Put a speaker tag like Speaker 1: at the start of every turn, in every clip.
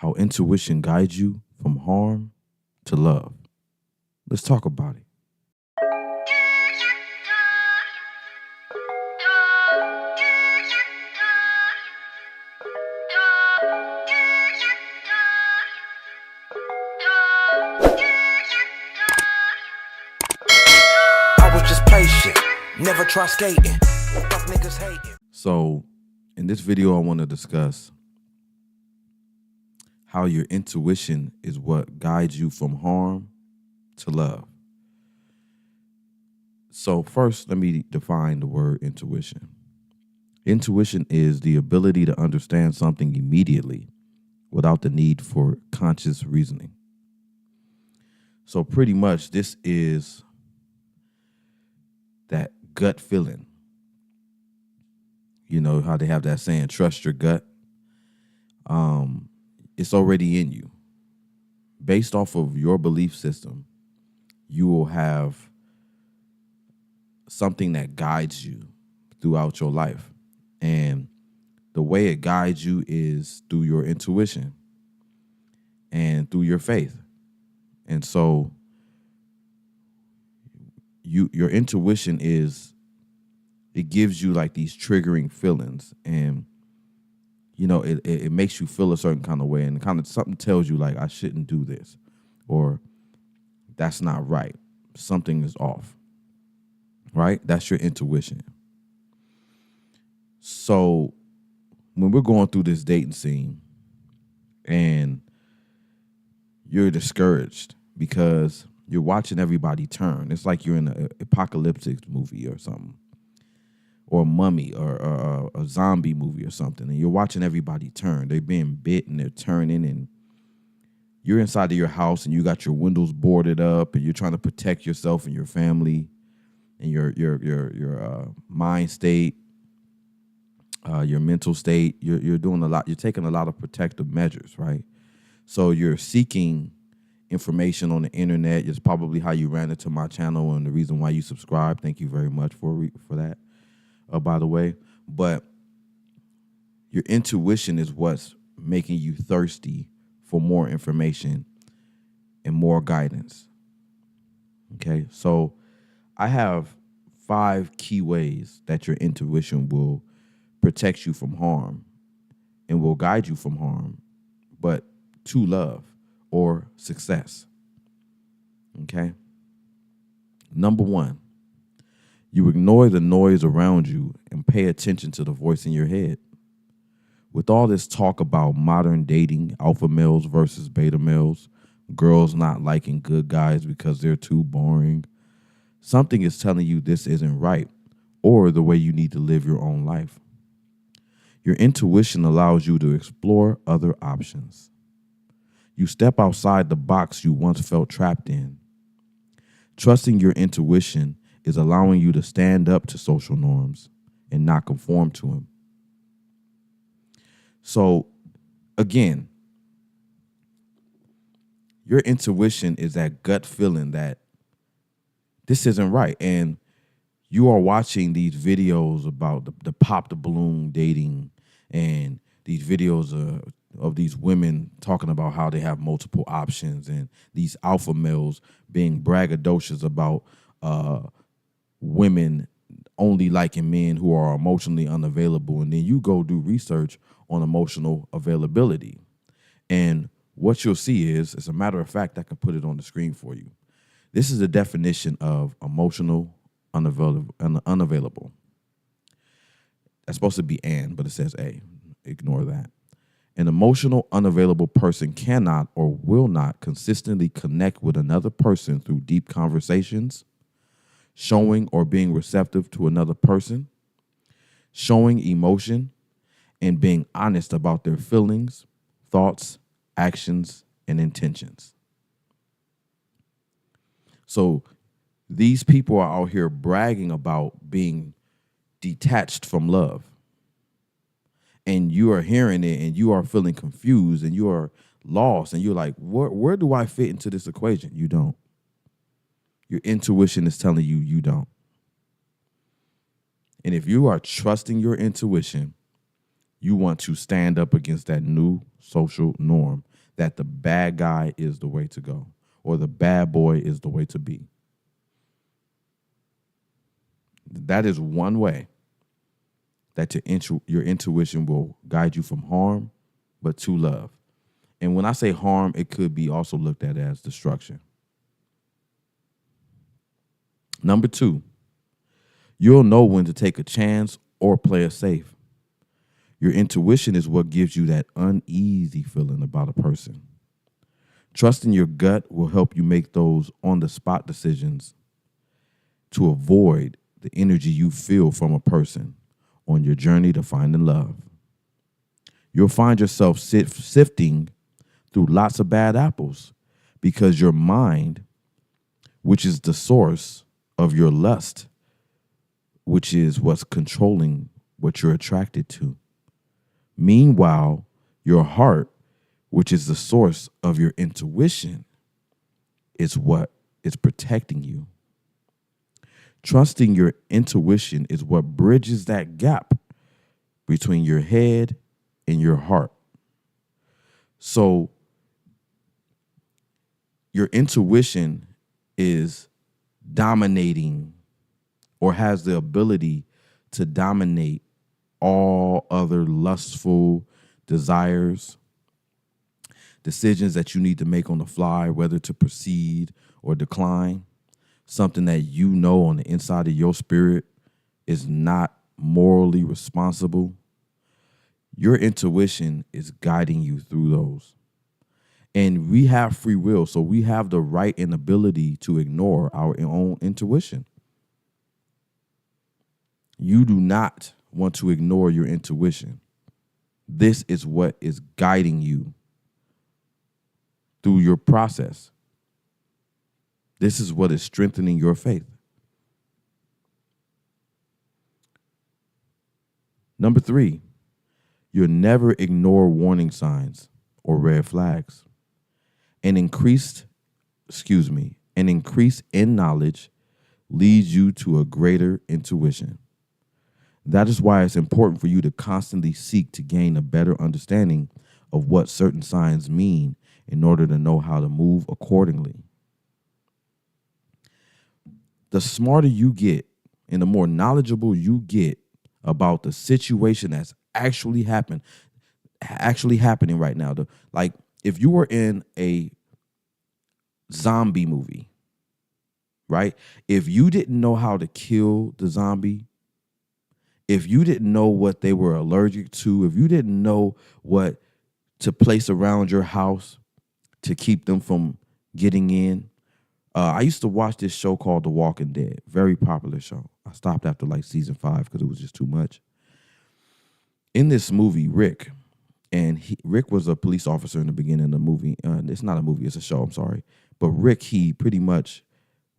Speaker 1: how intuition guides you from harm to love. Let's talk about it.
Speaker 2: I was just patient, never try skating. Fuck niggas hating.
Speaker 1: So, in this video, I want to discuss how your intuition is what guides you from harm to love. So, first, let me define the word intuition. Intuition is the ability to understand something immediately without the need for conscious reasoning. So, pretty much, this is that gut feeling. You know how they have that saying, trust your gut? It's already in you. Based off of your belief system, you will have something that guides you throughout your life. And the way it guides you is through your intuition and through your faith. And so your intuition it gives you like these triggering feelings, and you know, it makes you feel a certain kind of way, and kind of something tells you like, I shouldn't do this, or that's not right. Something is off, right? That's your intuition. So when we're going through this dating scene and you're discouraged because you're watching everybody turn, it's like you're in an apocalyptic movie or something, or a mummy or a zombie movie or something, and you're watching everybody turn. They're being bit and they're turning, and you're inside of your house and you got your windows boarded up and you're trying to protect yourself and your family and your mind state, your mental state. You're doing a lot. You're taking a lot of protective measures, right? So you're seeking information on the internet. It's probably how you ran into my channel and the reason why you subscribed. Thank you very much for that. By the way, but your intuition is what's making you thirsty for more information and more guidance. Okay, so I have 5 key ways that your intuition will protect you from harm and will guide you from harm, but to love or success. Okay, number 1. You ignore the noise around you and pay attention to the voice in your head. With all this talk about modern dating, alpha males versus beta males, girls not liking good guys because they're too boring, something is telling you this isn't right or the way you need to live your own life. Your intuition allows you to explore other options. You step outside the box you once felt trapped in. Trusting your intuition is allowing you to stand up to social norms and not conform to them. So, again, your intuition is that gut feeling that this isn't right. And you are watching these videos about the pop the balloon dating and these videos of these women talking about how they have multiple options and these alpha males being braggadocious about women only liking men who are emotionally unavailable. And then you go do research on emotional availability. And what you'll see is, as a matter of fact, I can put it on the screen for you. This is the definition of emotional unavailable. That's supposed to be an, but it says a. Ignore that. An emotional unavailable person cannot or will not consistently connect with another person through deep conversations, showing or being receptive to another person, showing emotion, and being honest about their feelings, thoughts, actions, and intentions. So these people are out here bragging about being detached from love. And you are hearing it and you are feeling confused and you are lost and you're like, where do I fit into this equation? You don't. Your intuition is telling you you don't. And if you are trusting your intuition, you want to stand up against that new social norm that the bad guy is the way to go or the bad boy is the way to be. That is one way that your intuition will guide you from harm, but to love. And when I say harm, it could be also looked at as destruction. Number 2, you'll know when to take a chance or play it safe. Your intuition is what gives you that uneasy feeling about a person. Trusting your gut will help you make those on-the-spot decisions to avoid the energy you feel from a person on your journey to finding love. You'll find yourself sifting through lots of bad apples because your mind, which is the source of your lust, which is what's controlling what you're attracted to. Meanwhile, your heart, which is the source of your intuition, is what is protecting you. Trusting your intuition is what bridges that gap between your head and your heart. So your intuition is dominating or has the ability to dominate all other lustful desires, decisions that you need to make on the fly, whether to proceed or decline, something that you know on the inside of your spirit is not morally responsible. Your intuition is guiding you through those. And we have free will, so we have the right and ability to ignore our own intuition. You do not want to ignore your intuition. This is what is guiding you through your process. This is what is strengthening your faith. Number 3, you'll never ignore warning signs or red flags. An increase in knowledge leads you to a greater intuition. That is why it's important for you to constantly seek to gain a better understanding of what certain signs mean in order to know how to move accordingly. The smarter you get and the more knowledgeable you get about the situation that's actually happening right now. Like if you were in a zombie movie, right? If you didn't know how to kill the zombie, if you didn't know what they were allergic to, if you didn't know what to place around your house to keep them from getting in. I used to watch this show called The Walking Dead, very popular show. I stopped after like season 5 because it was just too much. In this movie, Rick was a police officer in the beginning of the movie. It's not a movie, it's a show, I'm sorry. But Rick, he pretty much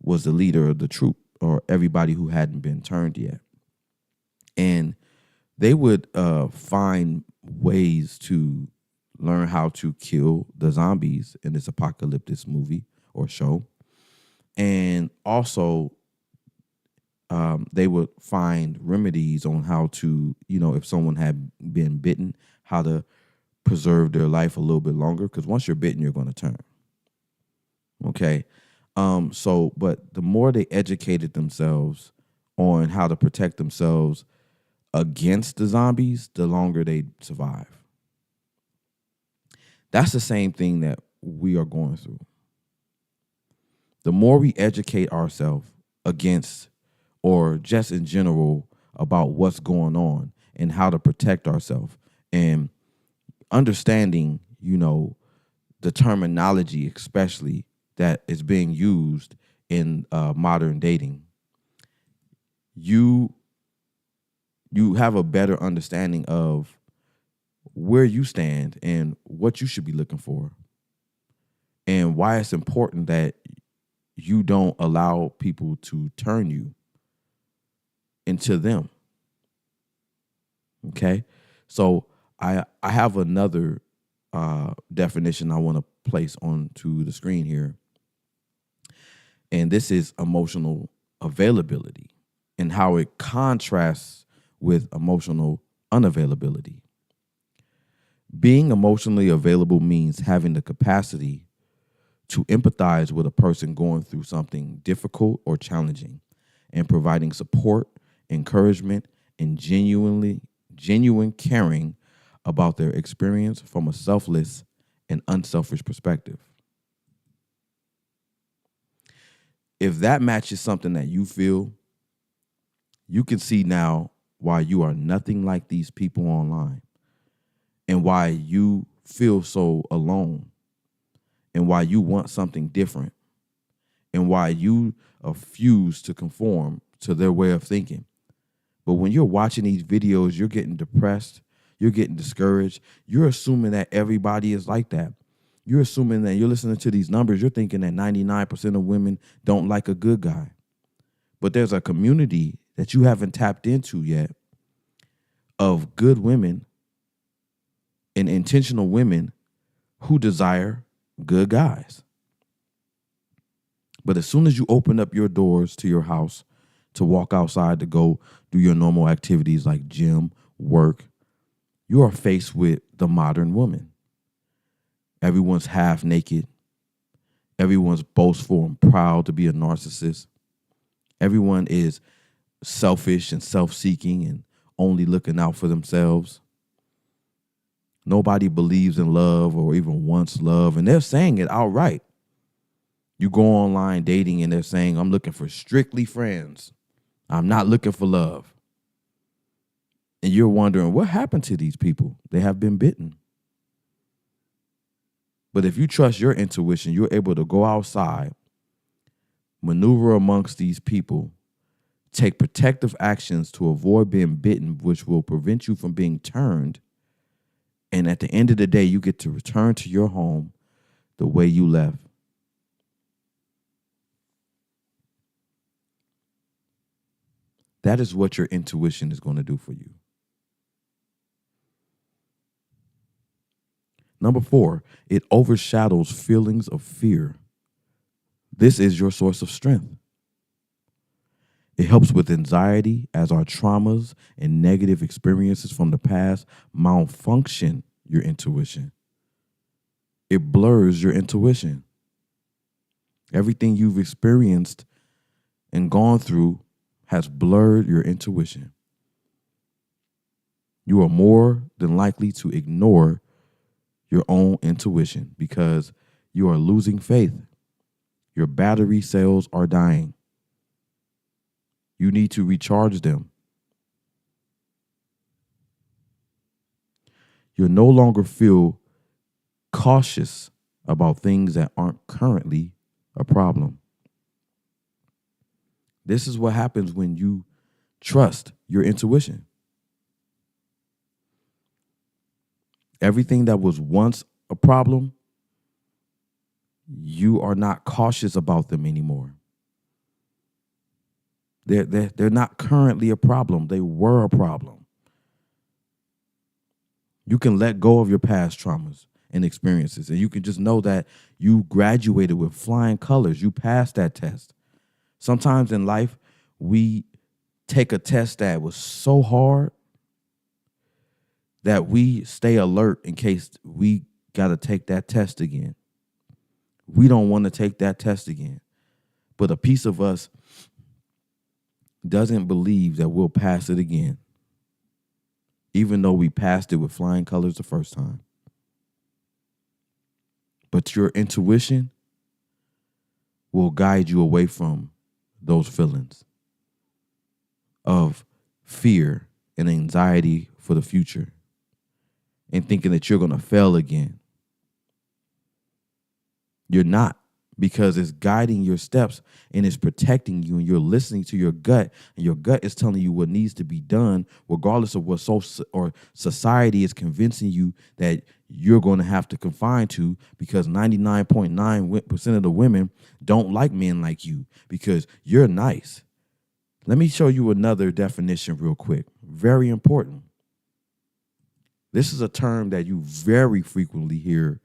Speaker 1: was the leader of the troop or everybody who hadn't been turned yet. And they would find ways to learn how to kill the zombies in this apocalyptic movie or show. And also, they would find remedies on how to, if someone had been bitten, how to preserve their life a little bit longer. Because once you're bitten, you're going to turn. Okay. But the more they educated themselves on how to protect themselves against the zombies, the longer they survive. That's the same thing that we are going through. The more we educate ourselves against or just in general about what's going on and how to protect ourselves and understanding, the terminology especially that is being used in modern dating, you have a better understanding of where you stand and what you should be looking for and why it's important that you don't allow people to turn you into them. Okay? So I have another definition I want to place onto the screen here. And this is emotional availability and how it contrasts with emotional unavailability. Being emotionally available means having the capacity to empathize with a person going through something difficult or challenging and providing support, encouragement, and genuine caring about their experience from a selfless and unselfish perspective. If that matches something that you feel, you can see now why you are nothing like these people online and why you feel so alone and why you want something different and why you refuse to conform to their way of thinking. But when you're watching these videos, you're getting depressed, you're getting discouraged, you're assuming that everybody is like that. You're assuming that you're listening to these numbers, you're thinking that 99% of women don't like a good guy. But there's a community that you haven't tapped into yet of good women and intentional women who desire good guys. But as soon as you open up your doors to your house to walk outside to go do your normal activities like gym, work, you are faced with the modern woman. Everyone's half naked. Everyone's boastful and proud to be a narcissist. Everyone is selfish and self-seeking and only looking out for themselves. Nobody believes in love or even wants love, and they're saying it outright. You go online dating and they're saying, I'm looking for strictly friends. I'm not looking for love. And you're wondering, what happened to these people? They have been bitten. But if you trust your intuition, you're able to go outside, maneuver amongst these people, take protective actions to avoid being bitten, which will prevent you from being turned. And at the end of the day, you get to return to your home the way you left. That is what your intuition is going to do for you. Number 4, it overshadows feelings of fear. This is your source of strength. It helps with anxiety as our traumas and negative experiences from the past malfunction your intuition. It blurs your intuition. Everything you've experienced and gone through has blurred your intuition. You are more than likely to ignore your own intuition because you are losing faith. Your battery cells are dying. You need to recharge them. You'll no longer feel cautious about things that aren't currently a problem. This is what happens when you trust your intuition. Everything that was once a problem, you are not cautious about them anymore. They're not currently a problem. They were a problem. You can let go of your past traumas and experiences, and you can just know that you graduated with flying colors. You passed that test. Sometimes in life, we take a test that was so hard that we stay alert in case we got to take that test again. We don't want to take that test again. But a piece of us doesn't believe that we'll pass it again, even though we passed it with flying colors the first time. But your intuition will guide you away from those feelings of fear and anxiety for the future and thinking that you're going to fail again. You're not, because it's guiding your steps and it's protecting you, and you're listening to your gut, and your gut is telling you what needs to be done, regardless of what society is convincing you that you're going to have to confine to, because 99.9% of the women don't like men like you because you're nice. Let me show you another definition real quick. Very important. This is a term that you very frequently hear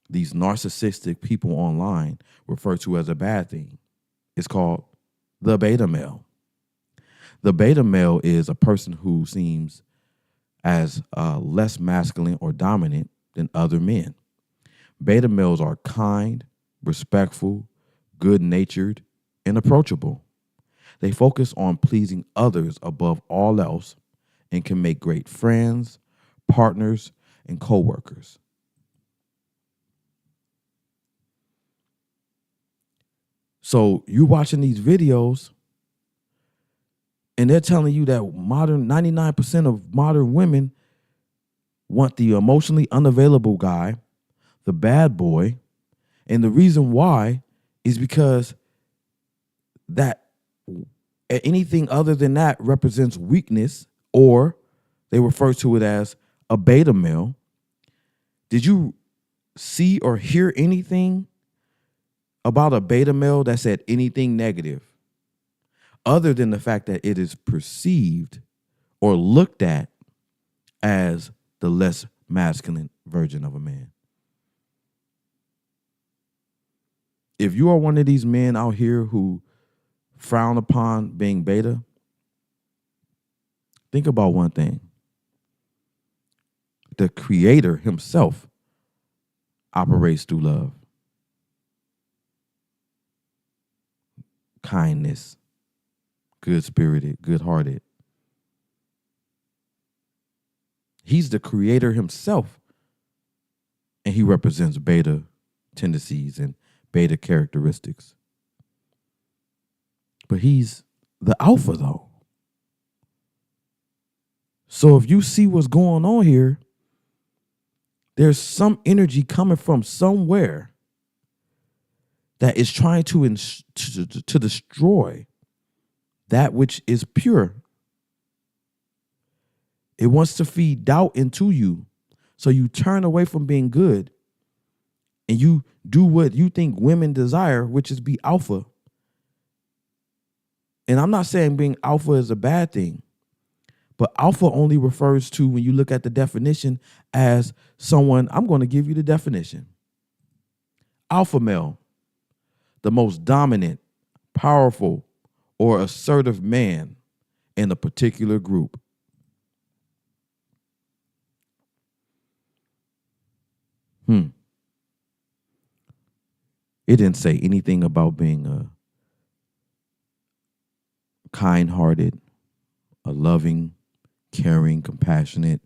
Speaker 1: these narcissistic people online refer to as a bad thing. It's called the beta male. The beta male is a person who seems as less masculine or dominant than other men. Beta males are kind, respectful, good natured, and approachable. They focus on pleasing others above all else and can make great friends, partners, and coworkers. So you watching these videos and they're telling you that modern 99% of modern women want the emotionally unavailable guy, the bad boy. And the reason why is because that anything other than that represents weakness, or they refer to it as a beta male. Did you see or hear anything about a beta male that said anything negative other than the fact that it is perceived or looked at as the less masculine version of a man? If you are one of these men out here who frown upon being beta, think about one thing. The Creator himself operates through love, kindness, good-spirited, good-hearted. He's the Creator himself, and he represents beta tendencies and beta characteristics. But he's the alpha, though. So if you see what's going on here, there's some energy coming from somewhere that is trying to destroy that which is pure. It wants to feed doubt into you, so you turn away from being good and you do what you think women desire, which is be alpha. And I'm not saying being alpha is a bad thing, but alpha only refers to, when you look at the definition, as someone, I'm going to give you the definition. Alpha male, the most dominant, powerful, or assertive man in a particular group. It didn't say anything about being a kind-hearted, a loving, caring, compassionate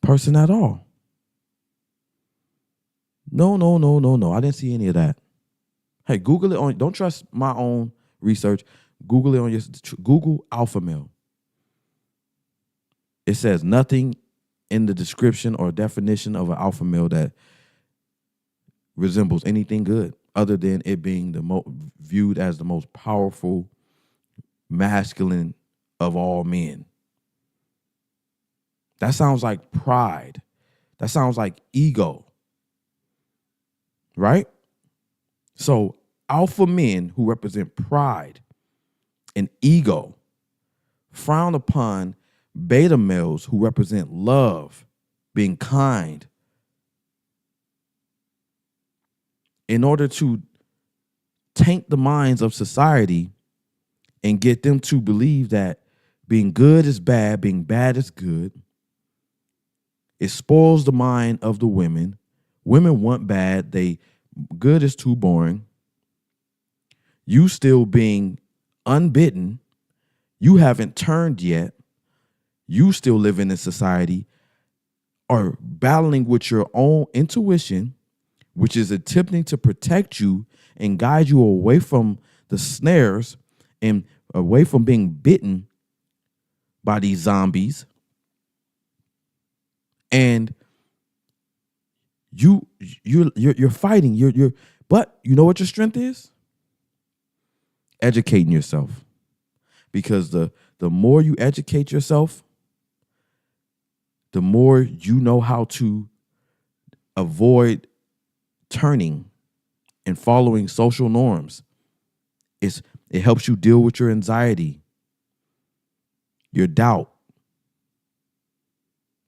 Speaker 1: person at all. No. I didn't see any of that. Hey, Google it on. Don't trust my own research. Google it on your Google alpha male. It says nothing in the description or definition of an alpha male that resembles anything good, other than it being viewed as the most powerful, masculine of all men. That sounds like pride. That sounds like ego. Right? So alpha men who represent pride and ego frown upon beta males who represent love, being kind, in order to taint the minds of society and get them to believe that being good is bad, being bad is good. It spoils the mind of the women. Women want bad. Good is too boring. You still being unbitten. You haven't turned yet. You still living in society, are battling with your own intuition, which is attempting to protect you and guide you away from the snares and away from being bitten by these zombies. And you're fighting. But you know what your strength is? Educating yourself. Because the more you educate yourself, the more you know how to avoid turning and following social norms. It helps you deal with your anxiety, your doubt.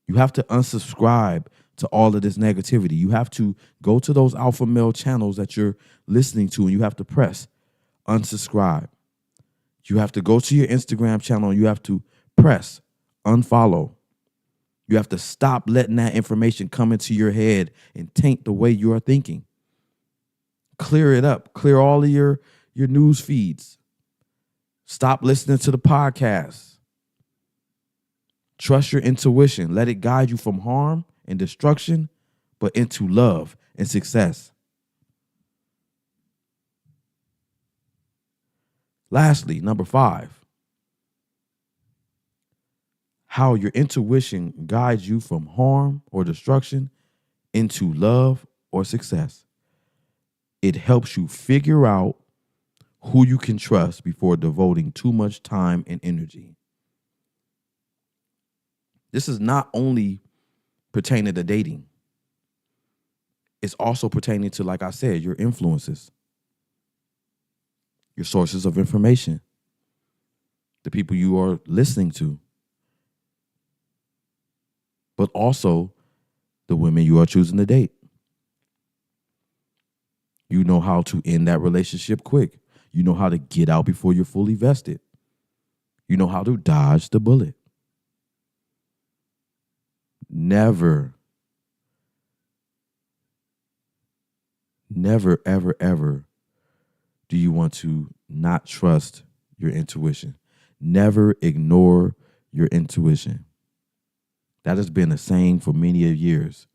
Speaker 1: You have to unsubscribe to all of this negativity. You have to go to those alpha male channels that you're listening to, and you have to press unsubscribe. You have to go to your Instagram channel and you have to press unfollow. You have to stop letting that information come into your head and taint the way you are thinking. Clear it up. Clear all of your news feeds. Stop listening to the podcasts. Trust your intuition. Let it guide you from harm and destruction, but into love and success. Lastly, number 5, how your intuition guides you from harm or destruction into love or success. It helps you figure out who you can trust before devoting too much time and energy. This is not only pertaining to dating. It's also pertaining to, like I said, your influences, your sources of information, the people you are listening to, but also the women you are choosing to date. You know how to end that relationship quick. You know how to get out before you're fully vested. You know how to dodge the bullet. Never, ever, ever do you want to not trust your intuition. Never ignore your intuition. That has been a saying for many years,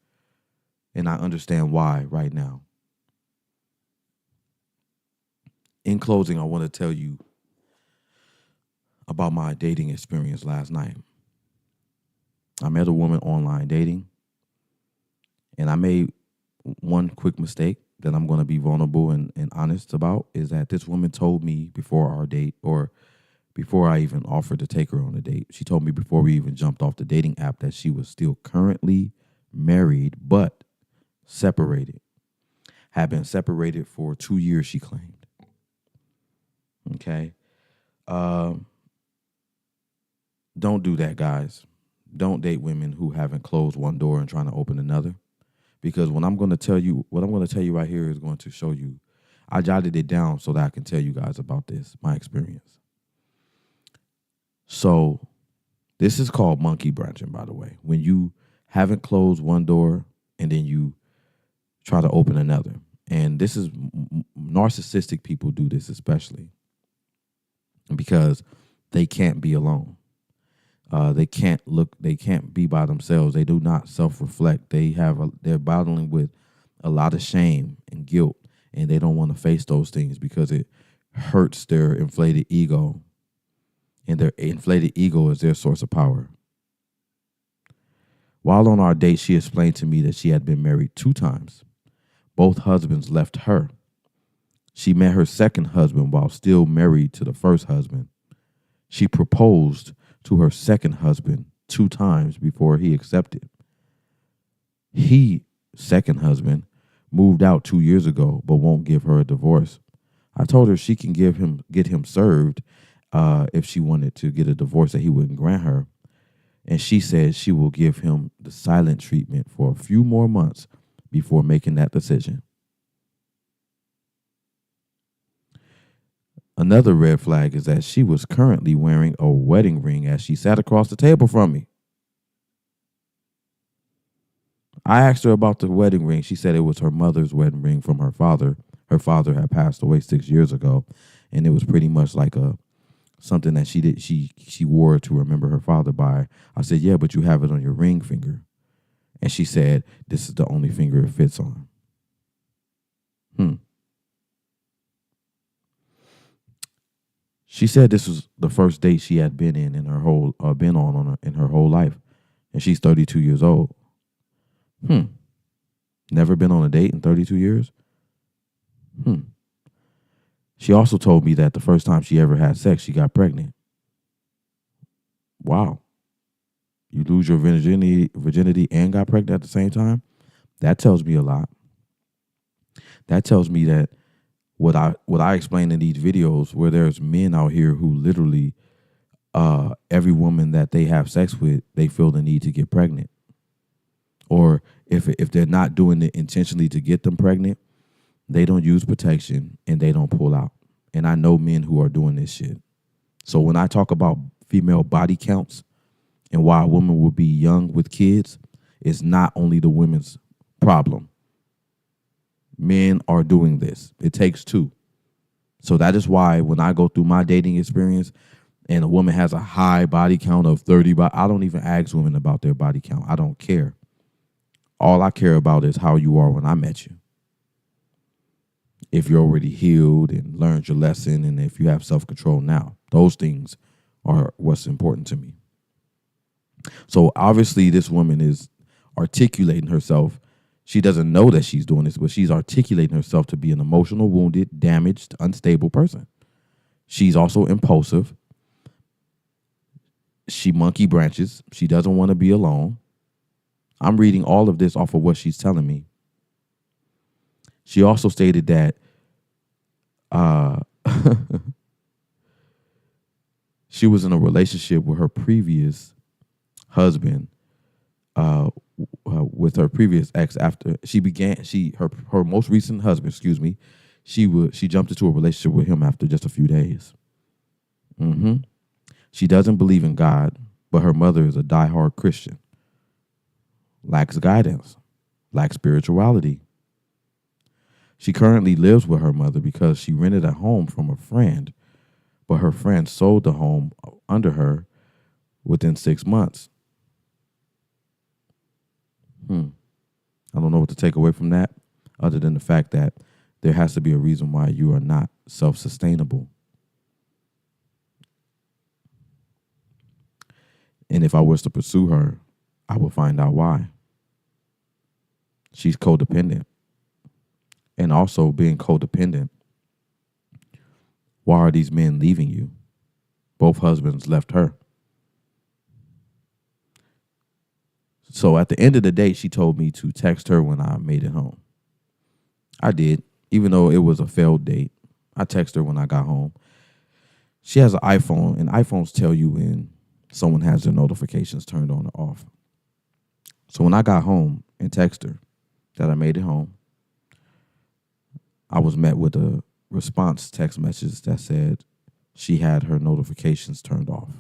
Speaker 1: and I understand why right now. In closing, I want to tell you about my dating experience last night. I met a woman online dating, and I made one quick mistake that I'm going to be vulnerable and honest about, is that this woman told me before our date, or before I even offered to take her on a date, she told me before we even jumped off the dating app that she was still currently married, but separated. Had been separated for 2 years, she claimed. Okay. Don't do that, guys. Don't date women who haven't closed one door and trying to open another. Because what I'm going to tell you right here is going to show you. I jotted it down so that I can tell you guys about this, my experience. So this is called monkey branching, by the way. When you haven't closed one door and then you try to open another. And this is narcissistic people do this especially because they can't be alone. They can't be by themselves. They do not self-reflect. They're battling with a lot of shame and guilt, and they don't want to face those things because it hurts their inflated ego. And their inflated ego is their source of power. While on our date, she explained to me that she had been married 2 times. Both husbands left her. She met her second husband while still married to the first husband. She proposed to her second husband 2 times before he accepted. Second husband, moved out 2 years ago, but won't give her a divorce. I told her she can get him served if she wanted to get a divorce that he wouldn't grant her. And she said she will give him the silent treatment for a few more months before making that decision. Another red flag is that she was currently wearing a wedding ring as she sat across the table from me. I asked her about the wedding ring. She said it was her mother's wedding ring from her father. Her father had passed away 6 years ago, and it was pretty much like something that she did. She wore to remember her father by. I said, yeah, but you have it on your ring finger. And she said, this is the only finger it fits on. She said this was the first date she had been in her whole in her whole life, and she's 32 years old. Never been on a date in 32 years. She also told me that the first time she ever had sex, she got pregnant. Wow. You lose your virginity and got pregnant at the same time? That tells me a lot. That tells me that what I explain in these videos, where there's men out here who literally every woman that they have sex with, they feel the need to get pregnant. Or if they're not doing it intentionally to get them pregnant, they don't use protection and they don't pull out. And I know men who are doing this shit. So when I talk about female body counts and why a woman will be young with kids is not only the women's problem. Men are doing this. It takes two. So that is why when I go through my dating experience and a woman has a high body count of 30, I don't even ask women about their body count. I don't care. All I care about is how you are when I met you. If you're already healed and learned your lesson, and if you have self-control now. Those things are what's important to me. So obviously this woman is articulating herself. She doesn't know that she's doing this, but she's articulating herself to be an emotional, wounded, damaged, unstable person. She's also impulsive. She monkey branches. She doesn't want to be alone. I'm reading all of this off of what she's telling me. She also stated that she was in a relationship with her previous husband, with her previous ex after her most recent husband, she jumped into a relationship with him after just a few days. She doesn't believe in God, but her mother is a diehard Christian. Lacks guidance, lacks spirituality. She currently lives with her mother because she rented a home from a friend, but her friend sold the home under her within 6 months. I don't know what to take away from that, other than the fact that there has to be a reason why you are not self-sustainable. And if I was to pursue her, I would find out why. She's codependent. And also being codependent, why are these men leaving you? Both husbands left her. So at the end of the day, she told me to text her when I made it home. I did, even though it was a failed date. I texted her when I got home. She has an iPhone, and iPhones tell you when someone has their notifications turned on or off. So when I got home and texted her that I made it home, I was met with a response text message that said she had her notifications turned off.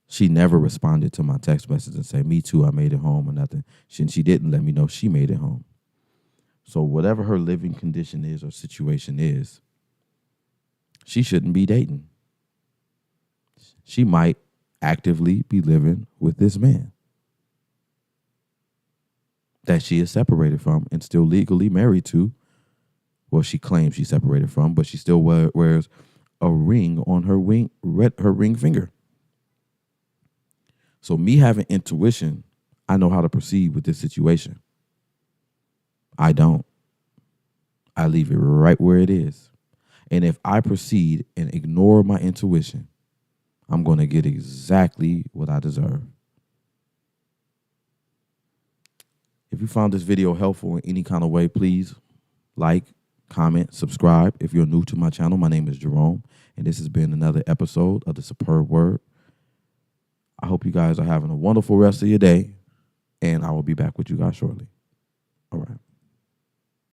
Speaker 1: She never responded to my text message and said, "Me too, I made it home," or nothing. She didn't let me know she made it home. So whatever her living condition is or situation is, she shouldn't be dating. She might actively be living with this man that she is separated from and still legally married to. Well, she claims she's separated from, but she still wears a ring on her ring finger. So me having intuition, I know how to proceed with this situation. I don't. I leave it right where it is. And if I proceed and ignore my intuition, I'm going to get exactly what I deserve. If you found this video helpful in any kind of way, please like, comment, subscribe. If you're new to my channel, my name is Jerome, and this has been another episode of The Superb Word. I hope you guys are having a wonderful rest of your day, and I will be back with you guys shortly. All right.